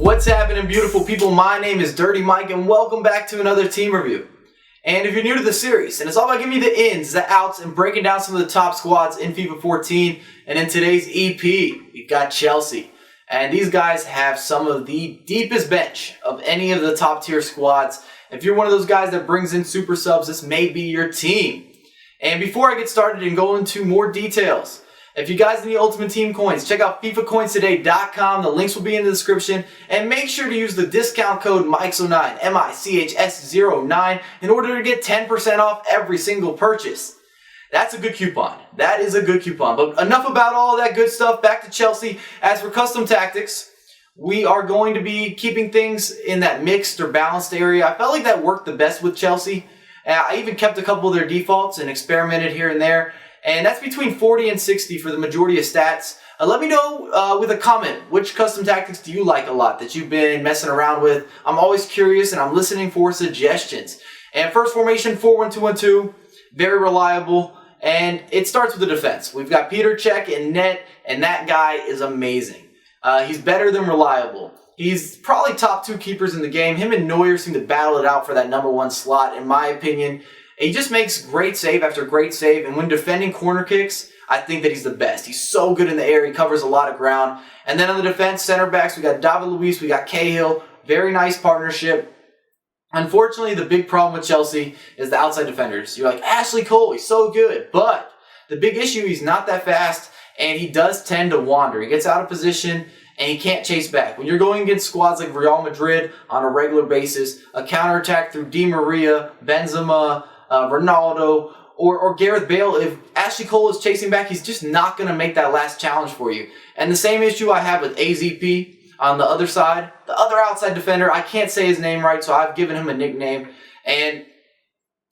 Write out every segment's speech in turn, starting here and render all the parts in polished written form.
What's happening, beautiful people? My name is Dirty Mike and welcome back to another team review. And if you're new to the series, and it's all about giving you the ins, the outs, and breaking down some of the top squads in FIFA 14. And in today's EP, we've got Chelsea. And these guys have some of the deepest bench of any of the top tier squads. If you're one of those guys that brings in super subs, this may be your team. And before I get started and go into more details, if you guys need Ultimate Team coins, check out FIFACoinstoday.com. The links will be in the description. And make sure to use the discount code MICHS09, MICHS09, in order to get 10% off every single purchase. That's a good coupon. That is a good coupon. But enough about all that good stuff. Back to Chelsea. As for custom tactics, we are going to be keeping things in that mixed or balanced area. I felt like that worked the best with Chelsea. I even kept a couple of their defaults and experimented here and there. And that's between 40 and 60 for the majority of stats. Let me know with a comment, which custom tactics do you like a lot that you've been messing around with? I'm always curious and I'm listening for suggestions. And first formation, 4-1-2-1-2, very reliable. And it starts with the defense. We've got Peter Cech in net, and that guy is amazing. He's better than reliable. He's probably top 2 keepers in the game. Him and Neuer seem to battle it out for that #1 slot, in my opinion. He just makes great save after great save, and when defending corner kicks, I think that he's the best. He's so good in the air, he covers a lot of ground. And then on the defense, center backs, we got David Luiz, we got Cahill, very nice partnership. Unfortunately, the big problem with Chelsea is the outside defenders. You're like, Ashley Cole, he's so good, but the big issue, he's not that fast, and he does tend to wander. He gets out of position, and he can't chase back. When you're going against squads like Real Madrid on a regular basis, a counterattack through Di Maria, Benzema, Ronaldo, or Gareth Bale, if Ashley Cole is chasing back, he's just not going to make that last challenge for you. And the same issue I have with AZP on the other side, the other outside defender. I can't say his name right, so I've given him a nickname. And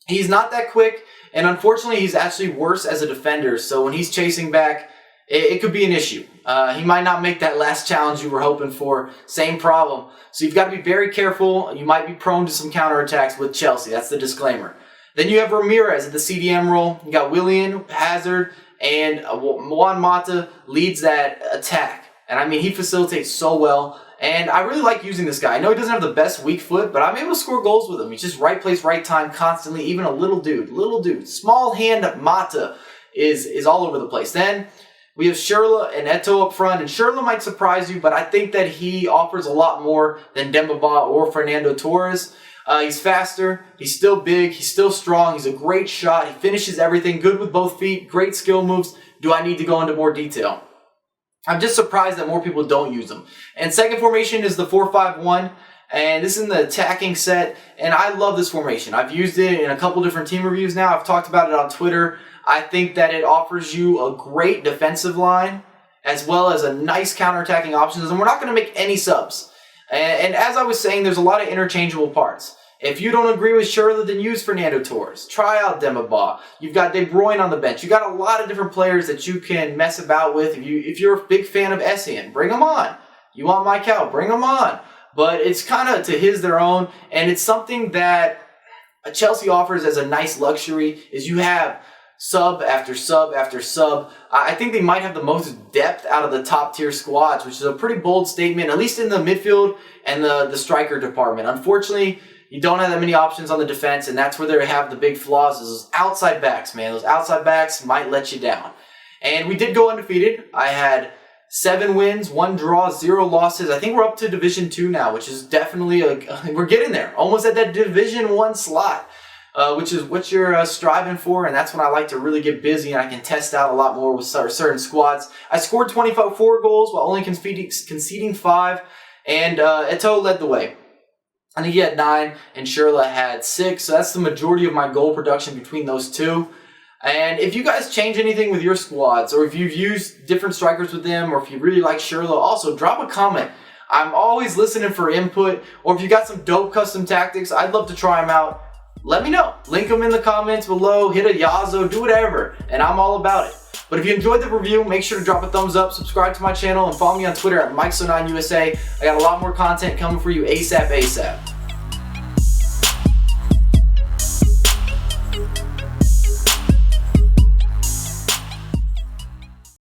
he's not that quick, and unfortunately, he's actually worse as a defender. So when he's chasing back, it could be an issue. He might not make that last challenge you were hoping for. Same problem. So you've got to be very careful. You might be prone to some counterattacks with Chelsea. That's the disclaimer. Then you have Ramirez at the CDM role. You got Willian, Hazard, and Juan Mata leads that attack. And I mean, he facilitates so well. And I really like using this guy. I know he doesn't have the best weak foot, but I'm able to score goals with him. He's just right place, right time, constantly. Even a little dude. Small hand Mata is all over the place. Then we have Schürrle and Eto'o up front. And Schürrle might surprise you, but I think that he offers a lot more than Dembaba or Fernando Torres. He's faster, he's still big, he's still strong, he's a great shot, he finishes everything, good with both feet, great skill moves. Do I need to go into more detail? I'm just surprised that more people don't use them. And second formation is the 4-5-1, and this is in the attacking set, and I love this formation. I've used it in a couple different team reviews now, I've talked about it on Twitter. I think that it offers you a great defensive line, as well as a nice counterattacking options, and we're not going to make any subs. And as I was saying, there's a lot of interchangeable parts. If you don't agree with Schürrle, then use Fernando Torres. Try out Dembaba. You've got De Bruyne on the bench. You've got a lot of different players that you can mess about with. If you're a big fan of Essien, bring him on. You want Michael, bring him on. But it's kind of to his their own, and it's something that Chelsea offers as a nice luxury, is you have sub after sub after sub. I think they might have the most depth out of the top tier squads, which is a pretty bold statement, at least in the midfield and the striker department. Unfortunately, you don't have that many options on the defense, and that's where they have the big flaws, is those outside backs, man. Those outside backs might let you down. And we did go undefeated. I had 7 wins, 1 draw, 0 losses. I think we're up to Division 2 now, which is definitely, we're getting there. Almost at that Division 1 slot, which is what you're striving for, and that's when I like to really get busy, and I can test out a lot more with certain squads. I scored 24 goals while only conceding 5, and Eto'o led the way. I think he had 9, and Schürrle had 6, so that's the majority of my goal production between those two. And if you guys change anything with your squads, or if you've used different strikers with them, or if you really like Schürrle, also drop a comment. I'm always listening for input, or if you got some dope custom tactics, I'd love to try them out. Let me know. Link them in the comments below, hit a Yazo, do whatever, and I'm all about it. But if you enjoyed the review, make sure to drop a thumbs up, subscribe to my channel, and follow me on Twitter at MICHS09USA. I got a lot more content coming for you ASAP.